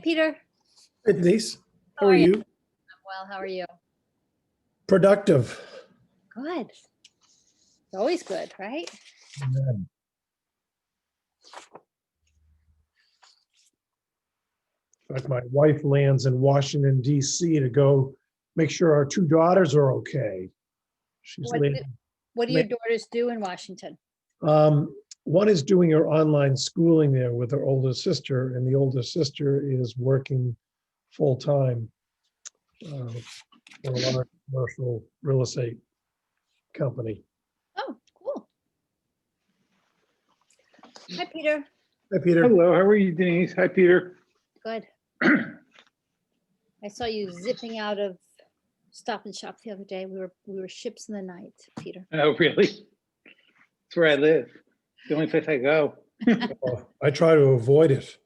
Peter. Hey Denise, How how are are you? you? Well, how are you? Productive. Good. It's always good, right? Amen. In fact, my wife lands in Washington DC to go make sure our two daughters are okay. She's What landing. What do your daughters do in Washington? One is doing her online schooling there with her older sister, and the older sister is working full-time for a large commercial real estate company. Oh, cool. Hi, Peter. Hi, Peter. Hello, how are you, Denise? Hi, Peter. Good. I saw you zipping out of Stop and Shop the other day. We were ships in the night, Peter. Oh, really? That's where I live. The only place I go. I try to avoid it,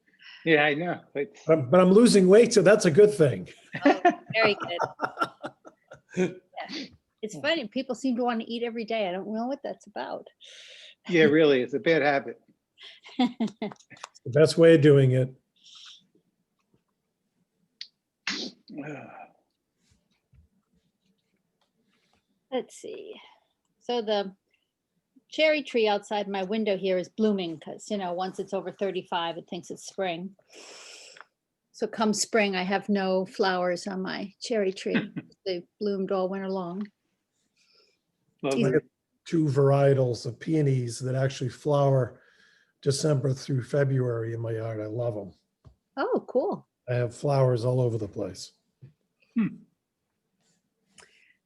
Yeah, I know. It's, but I'm losing weight, so that's a good thing. Oh, very good. Yeah. It's funny. People seem to want to eat every day. I don't know what that's about. yeah, really, it's a bad habit. It's the best way of doing it. Let's see. So the cherry tree outside my window here is blooming because, once it's over 35, it thinks it's spring. So come spring, I have no flowers on my cherry tree. They've bloomed all winter long. I Lovely. got two varietals of peonies that actually flower December through February in my yard. I love them. Oh, cool. I have flowers all over the place.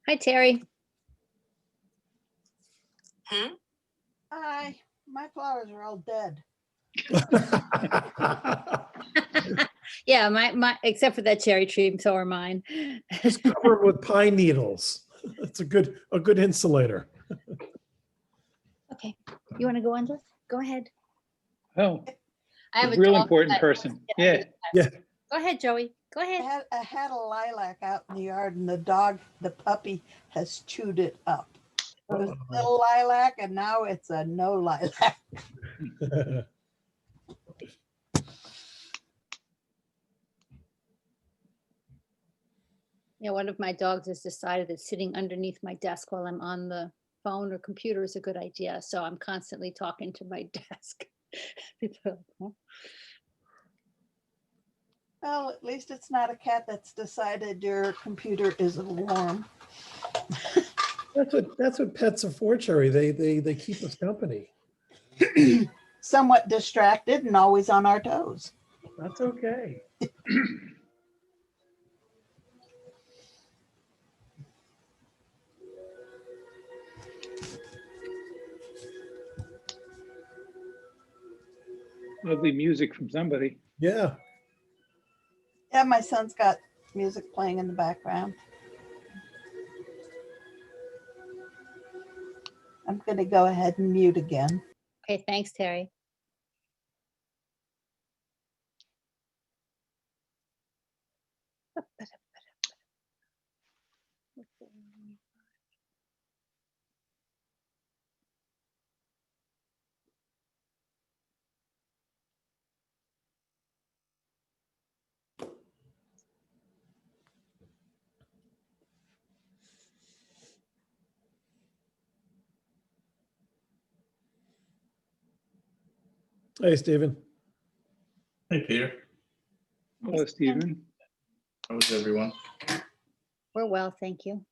Hi, Terry. Hi, my flowers are all dead. Yeah, my except for that cherry tree, so are mine. Just cover them with pine needles. It's a good insulator. Okay, you want to go under? Go ahead. Oh, I have a a real dog important that- person. Yeah. Yeah. Go ahead, Joey. Go ahead. I had a lilac out in the yard and the puppy has chewed it up. It was a little lilac and now it's a no lilac. Yeah, one of my dogs has decided that sitting underneath my desk while I'm on the phone or computer is a good idea. So I'm constantly talking to my desk. People are like, "Huh?" Well, at least it's not a cat that's decided your computer isn't warm. That's what pets are for, Cherry. They keep us company. Somewhat distracted and always on our toes. That's okay. Lovely music from somebody. Yeah. Yeah, my son's got music playing in the background. I'm going to go ahead and mute again. Okay, thanks, Terry. Hey, Stephen. Hey, Peter. Hello, Stephen. How was everyone? We're well, thank you.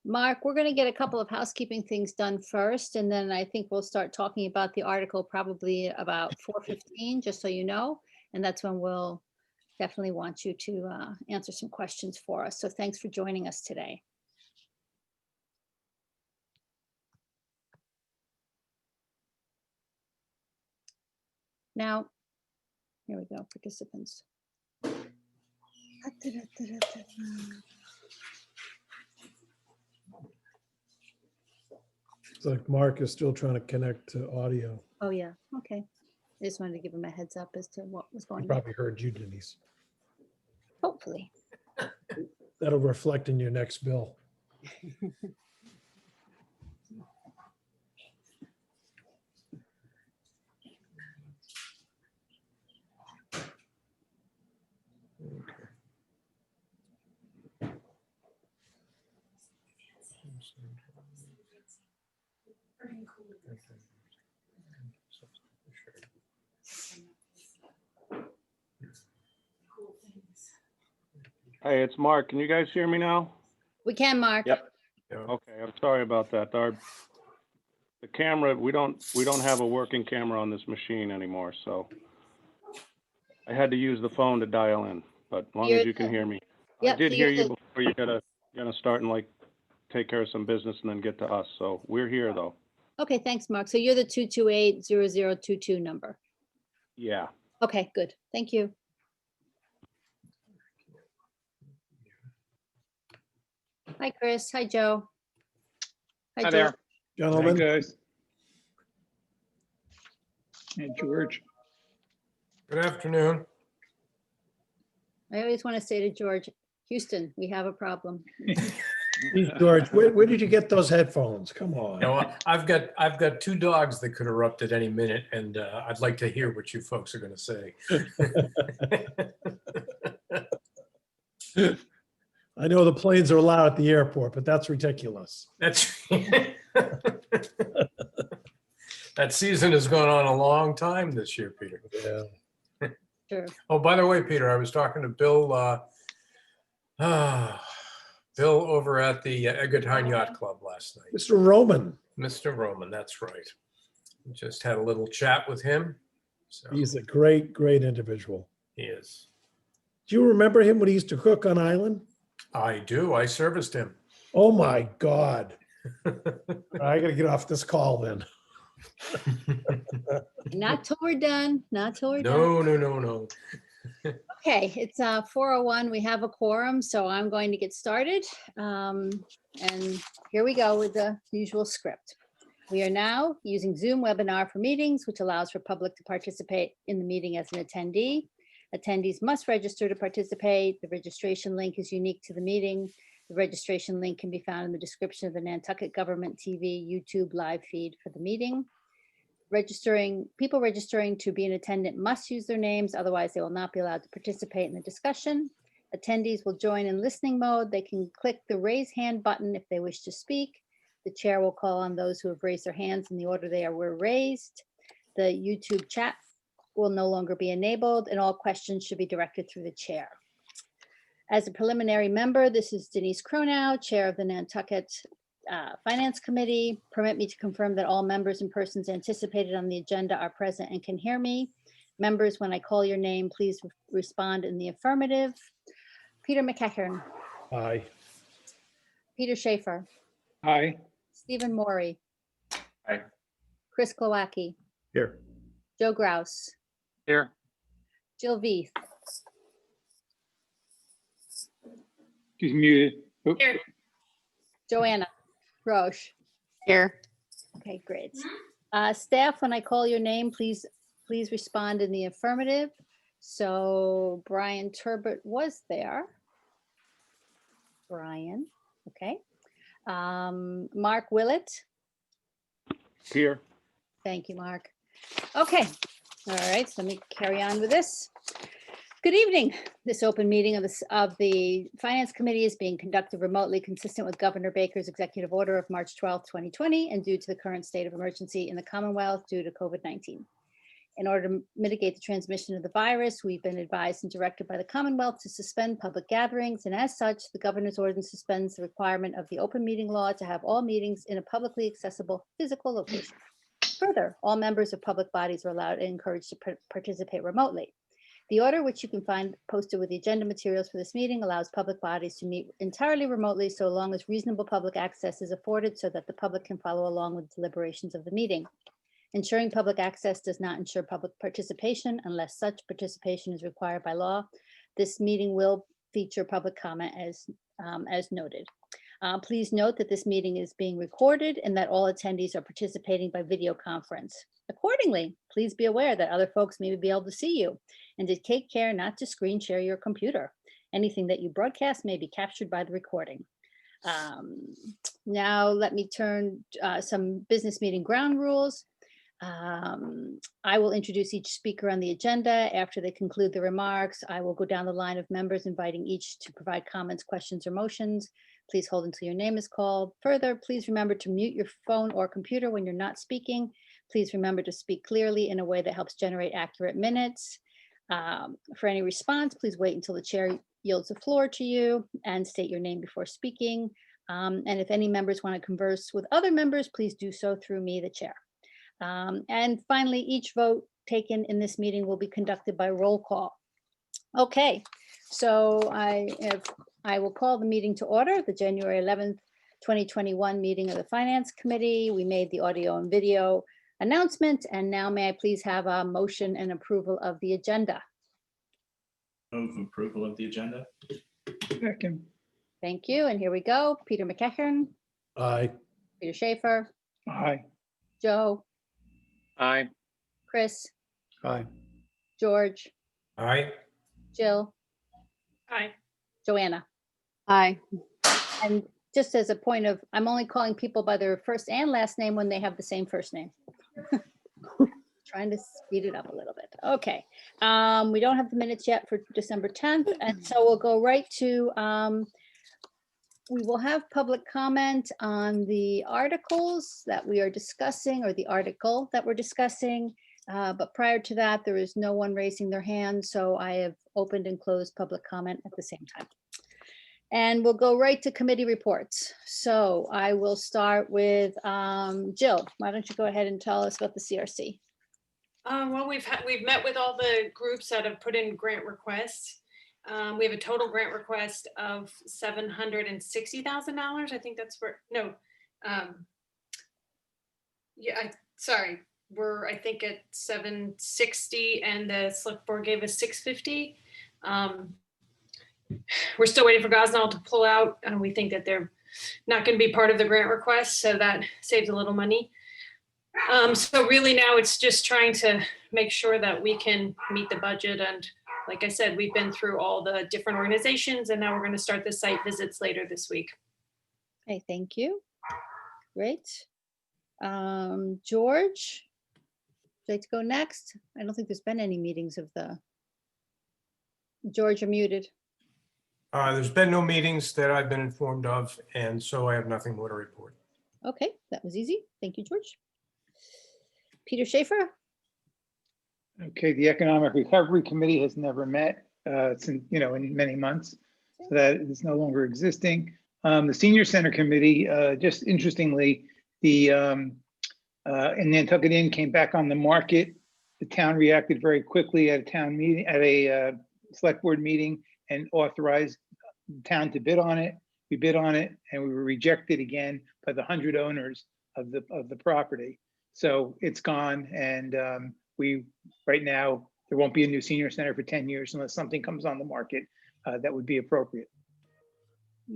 Mark, we're going to get a couple of housekeeping things done first, and then I think we'll start talking about the article probably about 4:15, just so you know. And that's when we'll definitely want you to answer some questions for us. So thanks for joining us today. Now, here we go, participants. It's like Mark is still trying to connect to audio. Oh, yeah, okay. I just wanted to give him a heads up as to what was He going on. probably heard you, Denise. Hopefully. That'll reflect in your next bill. Hey, it's Mark. Can you guys hear me now? We can, Mark. Yep. Okay, I'm sorry about that. The camera, we don't have a working camera on this machine anymore, so I had to use the phone to dial in, but as long You're as you can the- hear me. I Yep, did so hear you're you the- before. You gotta start and like take care of some business and then get to us. So we're here though. Okay, thanks, Mark. So you're the 228-0022 number. Yeah. Okay, good. Thank you. Hi, Chris. Hi, Joe. Hi George. there. Hi, Gentlemen, guys. And George. Good afternoon. I always want to say to George, Houston, we have a problem. geez, George, where did you get those headphones? Come You on. know, I've got two dogs that could erupt at any minute, and I'd like to hear what you folks are going to say. I know the planes are allowed at the airport, but that's ridiculous. That's that season has gone on a long time this year, Peter. Yeah. Sure. Oh, by the way, Peter, I was talking to Bill. Bill over at the Egerton Yacht Club last night. Mr. Roman, Mr. Roman, that's right. Just had a little chat with him. So he's a great, great individual. he is. Do you remember him when he used to cook on island? I do. I serviced him. Oh my God. I gotta get off this call then. Not till we're done, not till we're done. No. Okay, it's 4:01. We have a quorum, so I'm going to get started. And here we go with the usual script. We are now using Zoom webinar for meetings, which allows for public to participate in the meeting as an attendee. Attendees must register to participate. The registration link is unique to the meeting. The registration link can be found in the description of the Nantucket Government TV YouTube live feed for the meeting. People registering to be an attendant must use their names, otherwise they will not be allowed to participate in the discussion. Attendees will join in listening mode. They can click the raise hand button if they wish to speak. The chair will call on those who have raised their hands in the order they were raised. The YouTube chat will no longer be enabled, and all questions should be directed through the chair. As a preliminary member, this is Denise Cronow, Chair of the Nantucket Finance Committee. Permit me to confirm that all members and persons anticipated on the agenda are present and can hear me. Members, when I call your name, please respond in the affirmative. Peter McEachern, Aye. Peter Schaefer, Hi. Stephen Morey. Aye. Chris Klowacki, Here. Joe Grouse, Here. Jill Veith, She's muted. Oh, Joanna Roche. Here. Okay, great. Staff, when I call your name, please respond in the affirmative. So Brian Turbot was there. Brian, okay. Mark Willett. Here. Thank you, Mark. Okay, all right, so let me carry on with this. Good evening. This open meeting of the Finance Committee is being conducted remotely, consistent with Governor Baker's executive order of March 12, 2020, and due to the current state of emergency in the Commonwealth due to COVID-19. In order to mitigate the transmission of the virus, we've been advised and directed by the Commonwealth to suspend public gatherings, and as such, the governor's ordinance suspends the requirement of the open meeting law to have all meetings in a publicly accessible physical location. Further, all members of public bodies are allowed and encouraged to participate remotely. The order, which you can find posted with the agenda materials for this meeting, allows public bodies to meet entirely remotely so long as reasonable public access is afforded so that the public can follow along with deliberations of the meeting. Ensuring public access does not ensure public participation unless such participation is required by law. This meeting will feature public comment as noted. Please note that this meeting is being recorded and that all attendees are participating by video conference. Accordingly, please be aware that other folks may be able to see you and to take care not to screen share your computer. Anything that you broadcast may be captured by the recording. Now let me turn some business meeting ground rules. I will introduce each speaker on the agenda. After they conclude the remarks, I will go down the line of members, inviting each to provide comments, questions, or motions. Please hold until your name is called. Further, please remember to mute your phone or computer when you're not speaking. Please remember to speak clearly in a way that helps generate accurate minutes. For any response, please wait until the chair yields the floor to you and state your name before speaking. And if any members want to converse with other members, please do so through me, the chair. And finally, each vote taken in this meeting will be conducted by roll call. Okay, so I will call the meeting to order, the January 11th, 2021 meeting of the Finance Committee. We made the audio and video announcement, and now may I please have a motion and approval of the agenda? Move approval of the agenda. Second. Thank you, and here we go. Peter McEachern, Aye. Peter Schaefer, Aye. Joe, Aye. Chris, Aye. George, Aye. Jill, Aye. Joanna. Aye. And just as a point of, I'm only calling people by their first and last name when they have the same first name. Trying to speed it up a little bit. Okay. We don't have the minutes yet for December 10th. And so we'll go right to, we will have public comment on the articles that we are discussing, or the article that we're discussing. But prior to that, there is no one raising their hand. So I have opened and closed public comment at the same time. And we'll go right to committee reports. So I will start with Jill. Why don't you go ahead and tell us about the CRC? Well, we've met with all the groups that have put in grant requests. We have a total grant request of $760,000. I think that's where, no. Sorry, we're, I think, at 760 and the select board gave us 650. We're still waiting for Gosnell to pull out, and we think that they're not going to be part of the grant request, so that saves a little money. So really now it's just trying to make sure that we can meet the budget. And like I said, we've been through all the different organizations, and now we're going to start the site visits later this week. Okay, thank you. Great. George, would you like to go next? I don't think there's been any meetings of the. George, you're muted. There's been no meetings that I've been informed of, and so I have nothing more to report. Okay, that was easy. Thank you, George. Peter Schaefer? Okay, the Economic Recovery Committee has never met since, in many months. So that is no longer existing. The Senior Center Committee, just interestingly, in Nantucket Inn came back on the market. The town reacted very quickly at a town meeting, at a select board meeting, and authorized the town to bid on it. We bid on it, and we were rejected again by the 100 owners of the property. So it's gone, and right now there won't be a new senior center for 10 years unless something comes on the market that would be appropriate.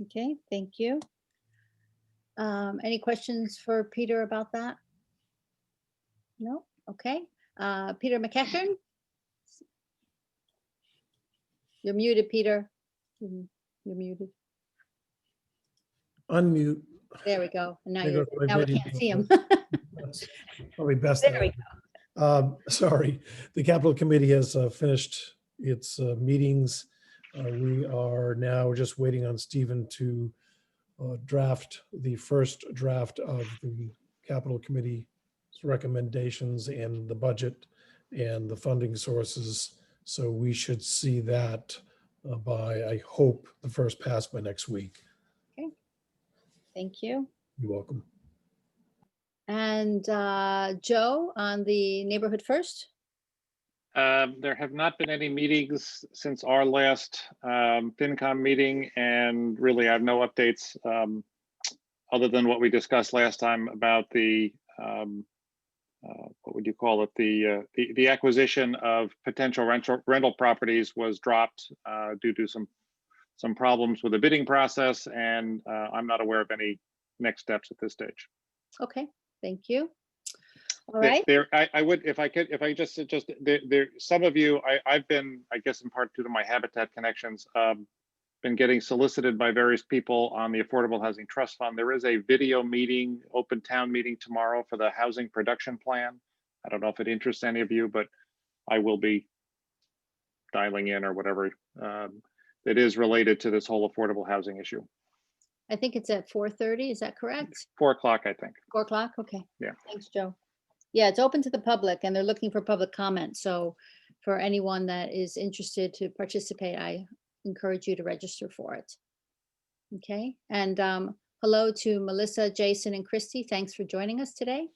Okay, thank you. Any questions for Peter about that? No? Okay. Peter McEachern? You're muted, Peter. You're muted. Unmute. There we go. And now There you goes my now we video. can't see him. That's probably best. There we go. Sorry, the Capital Committee has finished its meetings. We are now just waiting on Stephen to draft the first draft of the Capital Committee's recommendations and the budget and the funding sources. So we should see that by, I hope, the first pass by next week. Okay. Thank you. You're welcome. And Joe, on the Neighborhood First? There have not been any meetings since our last FinCom meeting, and really I have no updates other than what we discussed last time about the what would you call it? The acquisition of potential rental properties was dropped due to some problems with the bidding process, and I'm not aware of any next steps at this stage. Okay, thank you. All right. I would, if I just there, some of you, I've been, I guess in part due to my Habitat connections, been getting solicited by various people on the Affordable Housing Trust Fund. There is a video meeting, open town meeting tomorrow for the housing production plan. I don't know if it interests any of you, but I will be dialing in or whatever. It is related to this whole affordable housing issue. I think it's at 4:30. Is that correct? 4 o'clock, I think. 4 o'clock? Okay. Yeah. Thanks, Joe. Yeah, it's open to the public and they're looking for public comment. So for anyone that is interested to participate, I encourage you to register for it. Okay, and hello to Melissa, Jason, and Christy. Thanks for joining us today.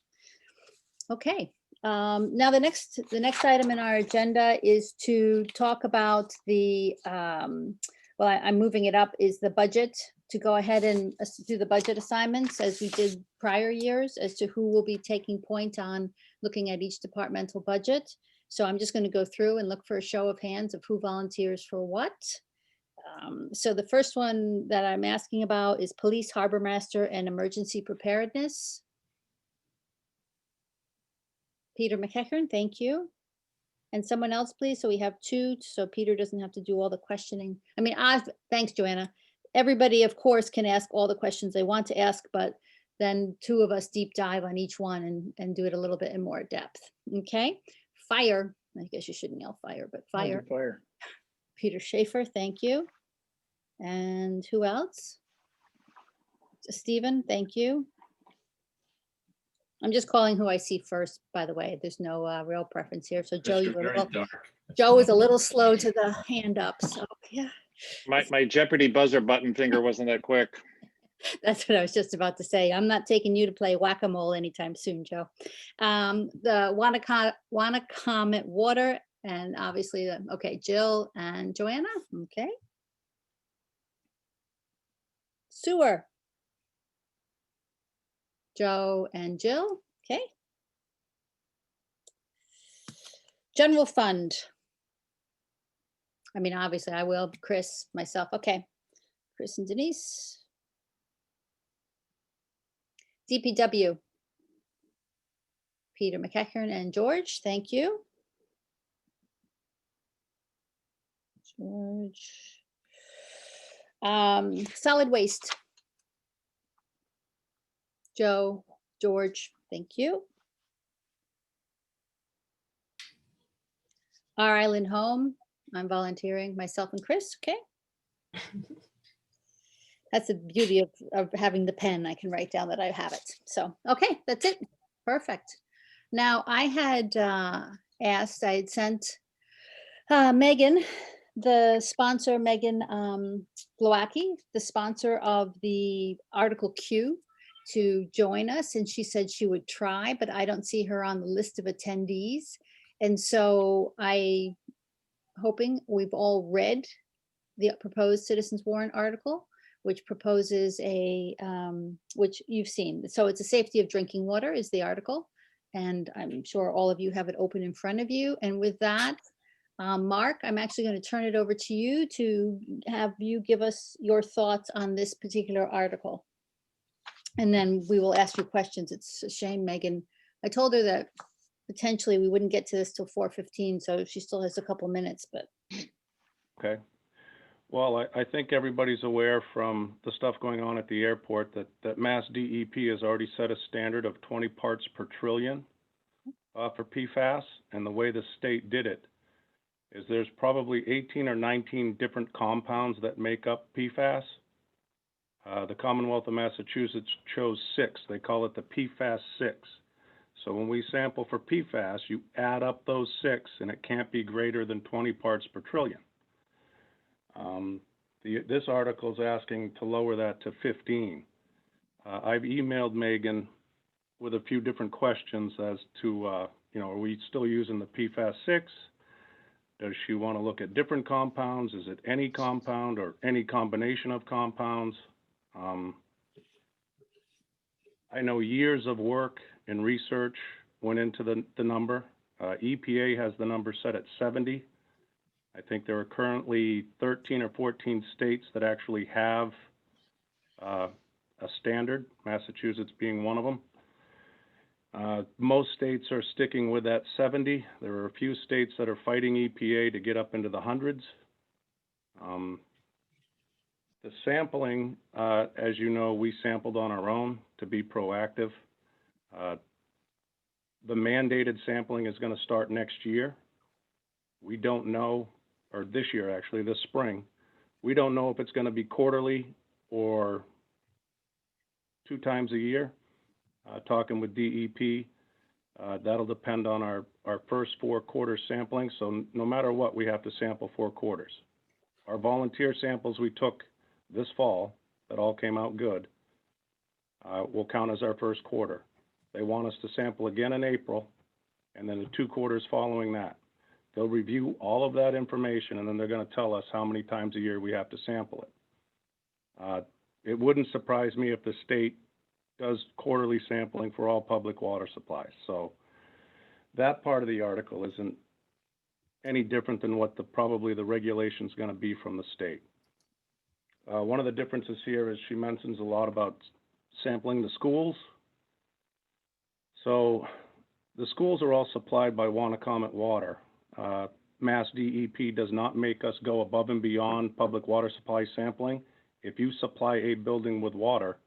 Okay, now the next item in our agenda is to talk about the, well, I'm moving it up, is the budget, to go ahead and do the budget assignments as we did prior years as to who will be taking point on looking at each departmental budget. So I'm just going to go through and look for a show of hands of who volunteers for what. So the first one that I'm asking about is police, harbor master, and emergency preparedness. Peter McEachern, thank you. And someone else, please. So we have two, so Peter doesn't have to do all the questioning. I mean, thanks, Joanna. Everybody, of course, can ask all the questions they want to ask, but then two of us deep dive on each one and do it a little bit in more depth. Okay, fire. I guess you shouldn't yell fire, but fire. Fire. Peter Schaefer, thank you. And who else? Stephen, thank you. I'm just calling who I see first, by the way. There's no real preference here. So Joe, Mr. Very dark. Joe was a little slow to the hand up, so yeah. My Jeopardy buzzer button finger wasn't that quick. That's what I was just about to say. I'm not taking you to play whack-a-mole anytime soon, Joe. The Wannacomet Water, and obviously, okay, Jill and Joanna, okay. Sewer. Joe and Jill, okay. General fund. I mean, obviously I will, Chris, myself, okay. Chris and Denise. DPW. Peter McEachern and George, thank you. George. Solid waste. Joe, George, thank you. Our Island Home, I'm volunteering, myself and Chris, okay. That's the beauty of having the pen. I can write down that I have it. So, okay, that's it. Perfect. Now I had asked, I had sent Megan, the sponsor, Megan Glowacki, the sponsor of the Article Q, to join us. And she said she would try, but I don't see her on the list of attendees. And so hoping we've all read the proposed citizens warrant article, which proposes which you've seen. So it's a safety of drinking water is the article. And I'm sure all of you have it open in front of you. And with that, Mark, I'm actually going to turn it over to you to have you give us your thoughts on this particular article. And then we will ask you questions. It's a shame, Megan. I told her that potentially we wouldn't get to this till 4:15, so she still has a couple minutes, but. Okay. Well, I think everybody's aware from the stuff going on at the airport that Mass DEP has already set a standard of 20 parts per trillion for PFAS. And the way the state did it is there's probably 18 or 19 different compounds that make up PFAS. The Commonwealth of Massachusetts chose 6. They call it the PFAS 6. So when we sample for PFAS, you add up those 6 and it can't be greater than 20 parts per trillion. This article is asking to lower that to 15. I've emailed Megan with a few different questions as to, are we still using the PFAS 6? Does she want to look at different compounds? Is it any compound or any combination of compounds? I know years of work and research went into the number. EPA has the number set at 70. I think there are currently 13 or 14 states that actually have a standard, Massachusetts being one of them. Most states are sticking with that 70. There are a few states that are fighting EPA to get up into the hundreds. The sampling, as you know, we sampled on our own to be proactive. The mandated sampling is going to start next year. We don't know, or this year actually, this spring. We don't know if it's going to be quarterly or 2 times a year, talking with DEP. That'll depend on our first 4 quarter sampling. So no matter what, we have to sample 4 quarters. Our volunteer samples we took this fall that all came out good will count as our first quarter. They want us to sample again in April, and then the 2 quarters following that. They'll review all of that information, and then they're going to tell us how many times a year we have to sample it. It wouldn't surprise me if the state does quarterly sampling for all public water supplies. So that part of the article isn't any different than what probably the regulation is going to be from the state. One of the differences here is she mentions a lot about sampling the schools. So the schools are all supplied by Wannacomet Water. Mass DEP does not make us go above and beyond public water supply sampling. If you supply a building with water,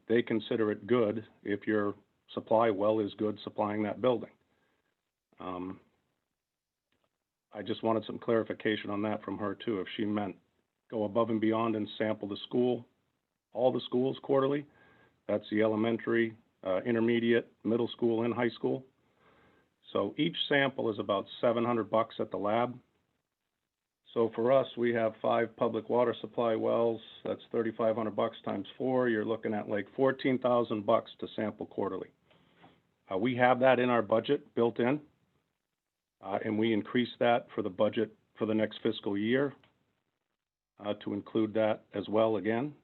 they consider it good if your supply well is good supplying that building. I just wanted some clarification on that from her too, if she meant go above and beyond and sample the school, all the schools quarterly. That's the elementary, intermediate, middle school, and high school. So each sample is about $700 at the lab. So for us, we have 5 public water supply wells. That's $3,500 times 4. You're looking at like $14,000 to sample quarterly. We have that in our budget built in, and we increased that for the budget for the next fiscal year to include that as well again.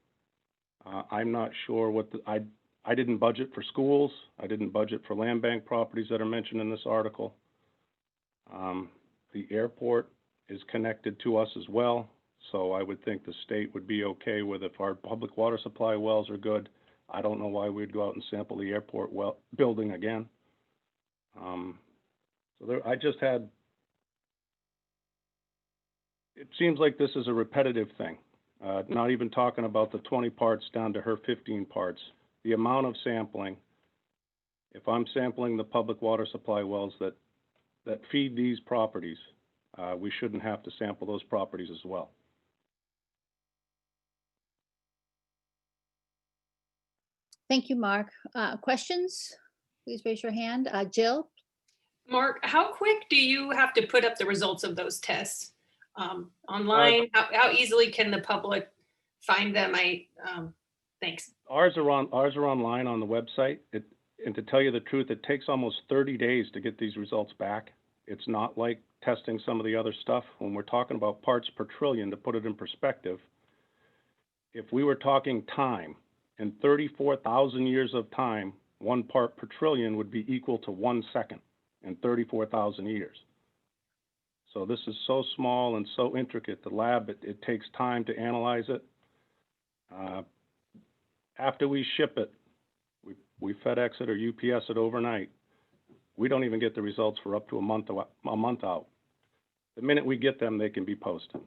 I'm not sure what I didn't budget for schools. I didn't budget for land bank properties that are mentioned in this article. The airport is connected to us as well, so I would think the state would be okay with if our public water supply wells are good. I don't know why we'd go out and sample the airport well building again. So there, I just had. It seems like this is a repetitive thing. Not even talking about the 20 parts down to her 15 parts. The amount of sampling, if I'm sampling the public water supply wells that feed these properties, we shouldn't have to sample those properties as well. Thank you, Mark. Questions? Please raise your hand. Jill? Mark, how quick do you have to put up the results of those tests? Online? How easily can the public find them? Thanks. Ours are online on the website. And to tell you the truth, it takes almost 30 days to get these results back. It's not like testing some of the other stuff. When we're talking about parts per trillion, to put it in perspective, if we were talking time, in 34,000 years of time, 1 part per trillion would be equal to 1 second in 34,000 years. So this is so small and so intricate. The lab, it takes time to analyze it. After we ship it, we FedEx it or UPS it overnight. We don't even get the results for up to a month out. The minute we get them, they can be posted.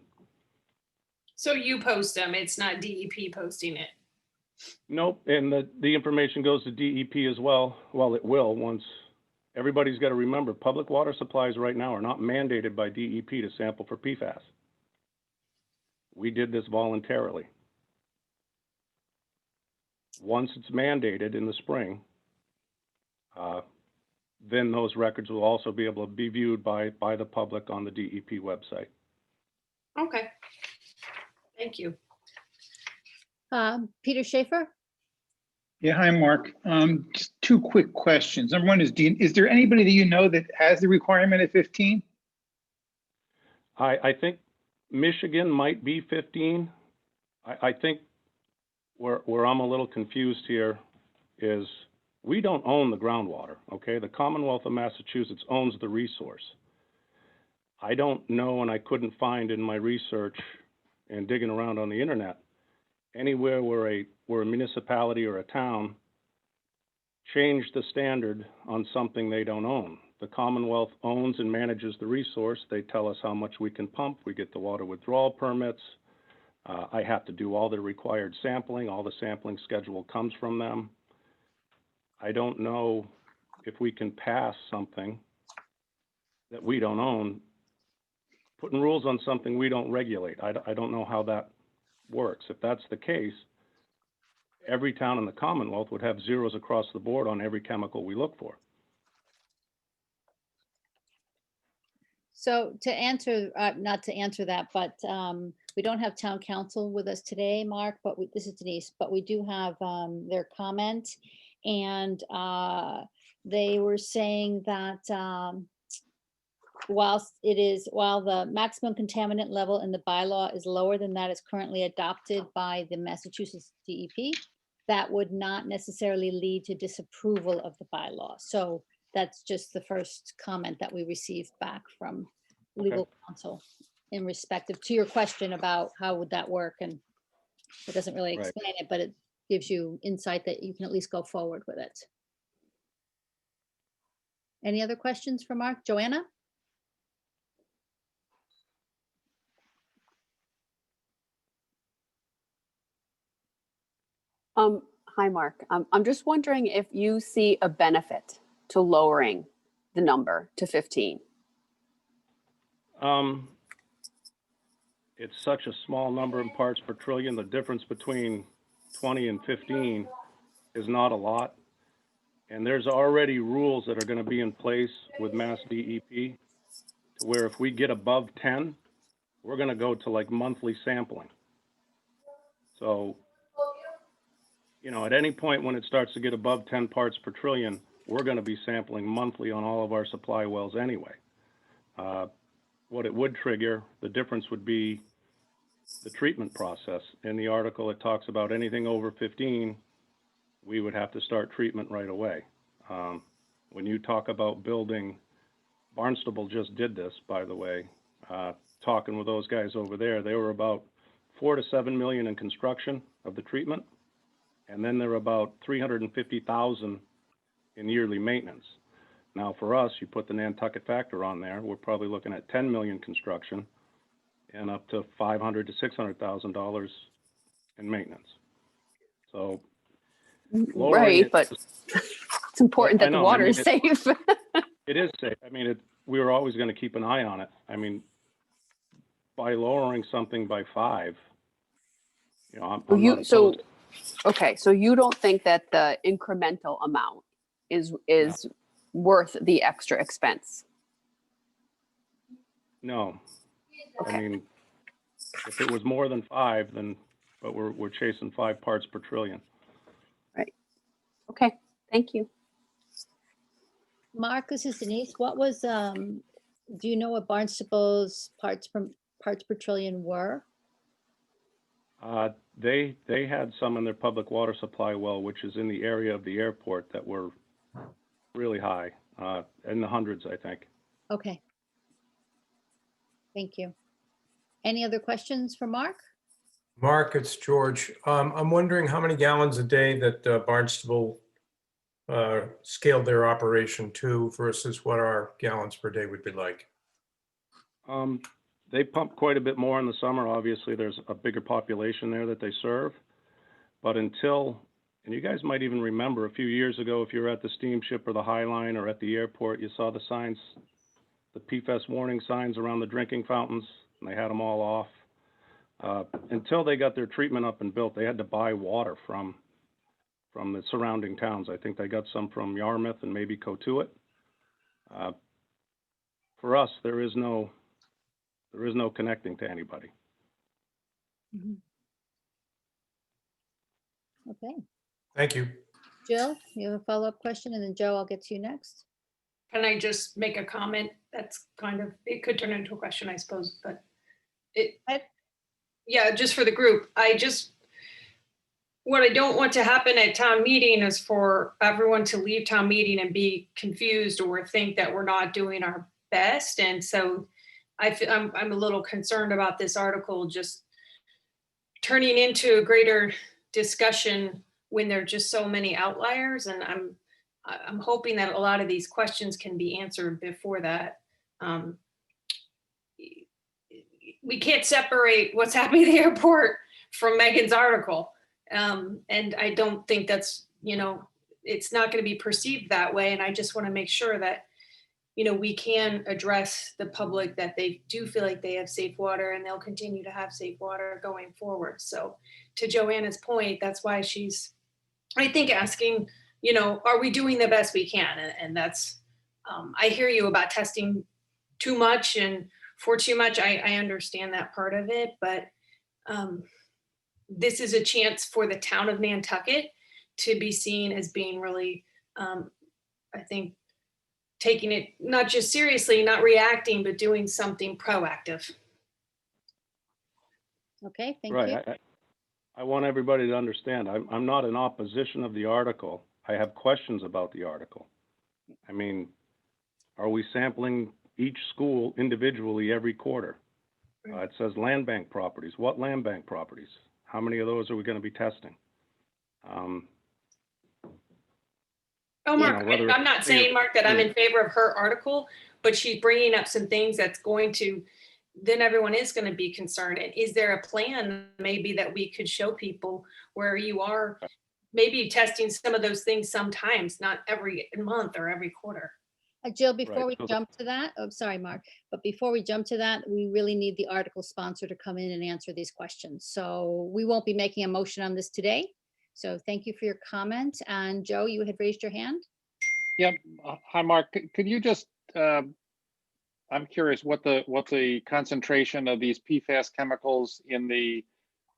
So you post them, it's not DEP posting it? Nope, and the information goes to DEP as well. Well, it will once. Everybody's got to remember, public water supplies right now are not mandated by DEP to sample for PFAS. We did this voluntarily. Once it's mandated in the spring, then those records will also be able to be viewed by the public on the DEP website. Okay. Thank you. Peter Schaefer? Yeah, hi, Mark. Just 2 quick questions. Number one is there anybody that you know that has the requirement of 15? I think Michigan might be 15. I think where I'm a little confused here is we don't own the groundwater, okay? The Commonwealth of Massachusetts owns the resource. I don't know, and I couldn't find in my research and digging around on the internet, anywhere where a municipality or a town changed the standard on something they don't own. The Commonwealth owns and manages the resource. They tell us how much we can pump. We get the water withdrawal permits. I have to do all the required sampling. All the sampling schedule comes from them. I don't know if we can pass something that we don't own, putting rules on something we don't regulate. I don't know how that works. If that's the case, every town in the Commonwealth would have zeros across the board on every chemical we look for. So to answer, not to answer that, but we don't have town council with us today, Mark, but this is Denise, but we do have their comment. And they were saying that while the maximum contaminant level in the bylaw is lower than that is currently adopted by the Massachusetts DEP, that would not necessarily lead to disapproval of the bylaw. So that's just the first comment that we received back from legal counsel in respect of, to your question about how would that work, and it doesn't really Right. explain it, but it gives you insight that you can at least go forward with it. Any other questions for Mark? Joanna? Hi, Mark. I'm just wondering if you see a benefit to lowering the number to 15. It's such a small number in parts per trillion. The difference between 20 and 15 is not a lot. And there's already rules that are going to be in place with Mass DEP to where if we get above 10, we're going to go to like monthly sampling. So, you know, at any point when it starts to get above 10 parts per trillion, we're going to be sampling monthly on all of our supply wells anyway. What it would trigger, the difference would be the treatment process. In the article, it talks about anything over 15, we would have to start treatment right away. When you talk about building, Barnstable just did this, by the way, talking with those guys over there, they were about 4 to 7 million in construction of the treatment. And then they're about 350,000 in yearly maintenance. Now for us, you put the Nantucket factor on there, we're probably looking at 10 million construction and up to $500,000 to $600,000 in maintenance. So, Right, but it's important that the water is safe. It is safe. I mean, we were always going to keep an eye on it. I mean, by lowering something by 5, you know, I'm not opposed. Okay, so you don't think that the incremental amount is worth the extra expense? No. Okay. I mean, if it was more than 5, then, but we're chasing 5 parts per trillion. Right. Okay, thank you. Mark, this is Denise. What was, do you know what Barnstable's parts per trillion were? They had some in their public water supply well, which is in the area of the airport, that were really high, in the hundreds, I think. Okay. Thank you. Any other questions for Mark? Mark, it's George. I'm wondering how many gallons a day that Barnstable scaled their operation to versus what our gallons per day would be like. They pump quite a bit more in the summer. Obviously, there's a bigger population there that they serve. But until, and you guys might even remember a few years ago, if you were at the steamship or the High Line or at the airport, you saw the signs, the PFAS warning signs around the drinking fountains, and they had them all off. Until they got their treatment up and built, they had to buy water from the surrounding towns. I think they got some from Yarmouth and maybe Cotuit. For us, there is no connecting to anybody. Mm-hmm. Okay. Thank you. Jill, you have a follow-up question, and then Joe, I'll get to you next. Can I just make a comment? That's kind of, it could turn into a question, I suppose, but yeah, just for the group. What I don't want to happen at town meeting is for everyone to leave town meeting and be confused or think that we're not doing our best. And so I'm a little concerned about this article just turning into a greater discussion when there are just so many outliers. And I'm hoping that a lot of these questions can be answered before that. We can't separate what's happening at the airport from Megan's article. And I don't think that's, it's not going to be perceived that way. And I just want to make sure that we can address the public that they do feel like they have safe water and they'll continue to have safe water going forward. So to Joanna's point, that's why she's, I think, asking, are we doing the best we can? And that's, I hear you about testing too much and for too much. I understand that part of it, but this is a chance for the town of Nantucket to be seen as being really, I think, taking it not just seriously, not reacting, but doing something proactive. Okay, thank you. Right. I want everybody to understand, I'm not in opposition of the article. I have questions about the article. I mean, are we sampling each school individually every quarter? It says land bank properties. What land bank properties? How many of those are we going to be testing? Oh, Mark, whether I'm not saying, Mark, that I'm Mm. in favor of her article, but she's bringing up some things that's going to, then everyone is going to be concerned. And is there a plan maybe that we could show people where you are maybe testing some of those things sometimes, not every month or every quarter? Jill, before Right, we so jump to that, oh, sorry, Mark, but before we jump to that, we really need the article sponsor to come in and answer these questions. So we won't be making a motion on this today. So thank you for your comment. And Joe, you had raised your hand? Yep. Hi, Mark. Could you just, I'm curious what the concentration of these PFAS chemicals in the,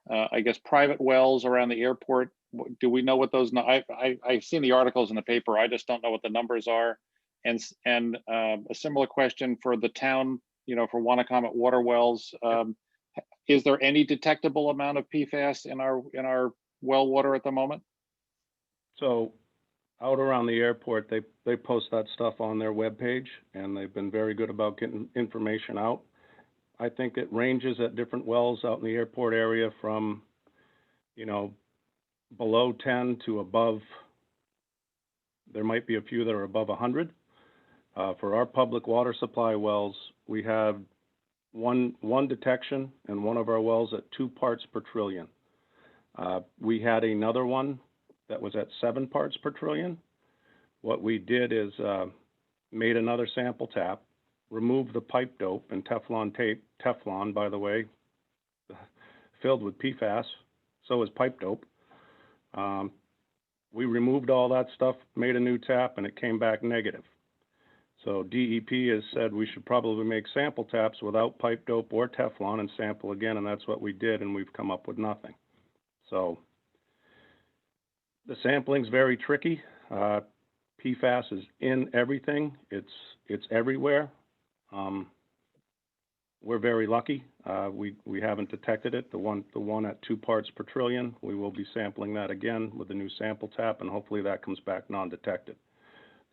I guess, private wells around the airport. Do we know what those, I've seen the articles in the paper. I just don't know what the numbers are. And a similar question for the town, for Wannacomet water wells. Is there any detectable amount of PFAS in our well water at the moment? So out around the airport, they post that stuff on their webpage, and they've been very good about getting information out. I think it ranges at different wells out in the airport area from, below 10 to above. There might be a few that are above 100. For our public water supply wells, we have one detection in one of our wells at 2 parts per trillion. We had another one that was at 7 parts per trillion. What we did is made another sample tap, removed the pipe dope and Teflon tape. Teflon, by the way, filled with PFAS. So is pipe dope. We removed all that stuff, made a new tap, and it came back negative. So DEP has said we should probably make sample taps without pipe dope or Teflon and sample again, and that's what we did, and we've come up with nothing. So the sampling's very tricky. PFAS is in everything. It's everywhere. We're very lucky. We haven't detected it. The one at 2 parts per trillion, we will be sampling that again with a new sample tap, and hopefully that comes back non-detected.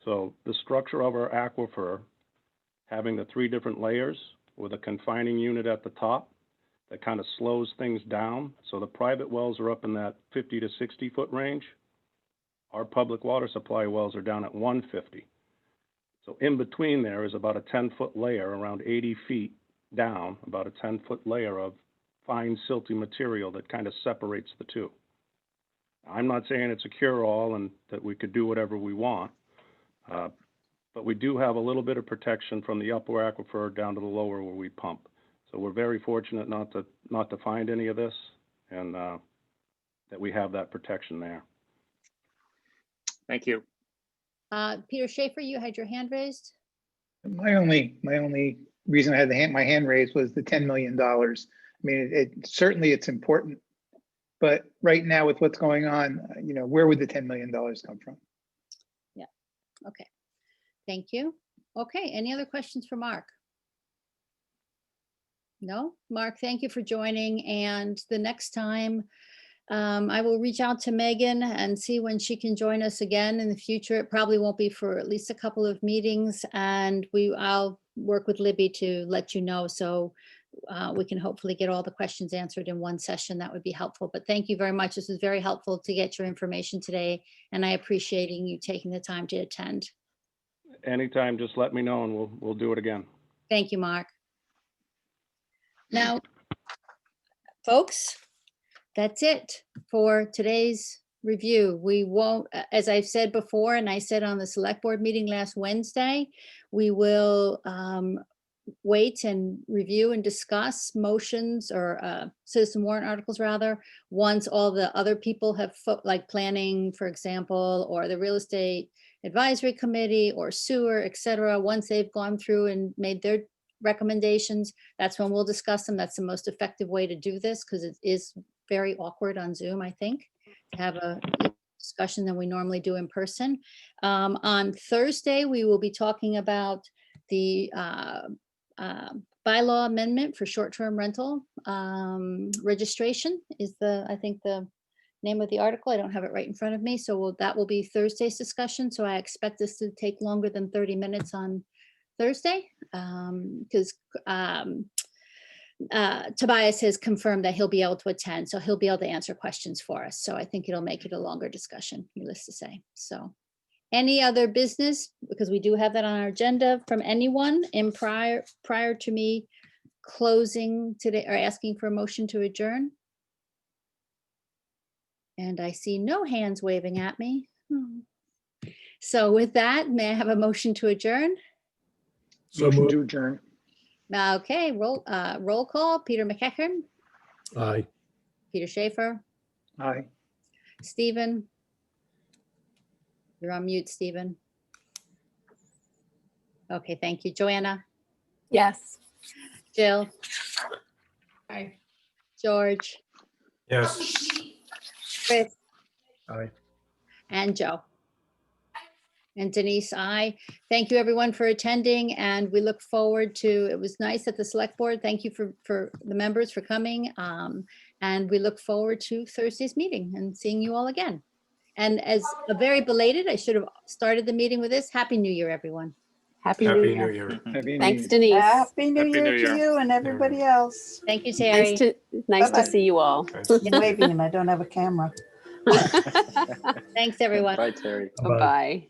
So the structure of our aquifer, having the 3 different layers with a confining unit at the top that kind of slows things down. So the private wells are up in that 50 to 60 foot range. Our public water supply wells are down at 150. So in between there is about a 10-foot layer, around 80 feet down, about a 10-foot layer of fine silty material that kind of separates the two. I'm not saying it's a cure-all and that we could do whatever we want, but we do have a little bit of protection from the upper aquifer down to the lower where we pump. So we're very fortunate not to find any of this, and that we have that protection there. Thank you. Peter Schaefer, you had your hand raised? My only reason I had my hand raised was the $10 million. I mean, certainly it's important, but right now with what's going on, where would the $10 million come from? Yeah. Okay. Thank you. Okay. Any other questions for Mark? No? Mark, thank you for joining. And the next time, I will reach out to Megan and see when she can join us again in the future. It probably won't be for at least a couple of meetings, and I'll work with Libby to let you know, so we can hopefully get all the questions answered in one session. That would be helpful. But thank you very much. This was very helpful to get your information today, and I appreciate you taking the time to attend. Anytime, just let me know and we'll do it again. Thank you, Mark. Now, folks, that's it for today's review. We won't, as I've said before, and I said on the select board meeting last Wednesday, we will wait and review and discuss motions or citizen warrant articles rather, once all the other people have, like planning, for example, or the real estate advisory committee or sewer, et cetera. Once they've gone through and made their recommendations, that's when we'll discuss them. That's the most effective way to do this because it is very awkward on Zoom, I think, to have a discussion than we normally do in person. On Thursday, we will be talking about the bylaw amendment for short-term rental. Registration is I think the name of the article. I don't have it right in front of me. So that will be Thursday's discussion. So I expect this to take longer than 30 minutes on Thursday because Tobias has confirmed that he'll be able to attend. So he'll be able to answer questions for us. So I think it'll make it a longer discussion, needless to say. So any other business, because we do have that on our agenda, from anyone in prior to me closing today or asking for a motion to adjourn? And I see no hands waving at me. So with that, may I have a motion to adjourn? So Motion moved. to adjourn. Okay, roll call. Peter McEachern, Aye. Peter Schaefer, Aye. Stephen. You're on mute, Stephen. Okay, thank you. Joanna, Yes. Jill, Aye. George, Yes. Chris, Aye. and Joe. And Denise, I thank you everyone for attending, and we look forward to, it was nice at the select board. Thank you for the members for coming. And we look forward to Thursday's meeting and seeing you all again. And as a very belated, I should have started the meeting with this. Happy New Year, everyone. Happy New Happy New Year. Year. Happy New Thanks, Year. Denise. Happy New Happy Year New to Year. you and everybody else. Thank you, Terry. Nice Bye-bye. to see you all. I'm waving and I don't have a camera. Thanks, everyone. Bye, Terry. Bye-bye. Bye-bye.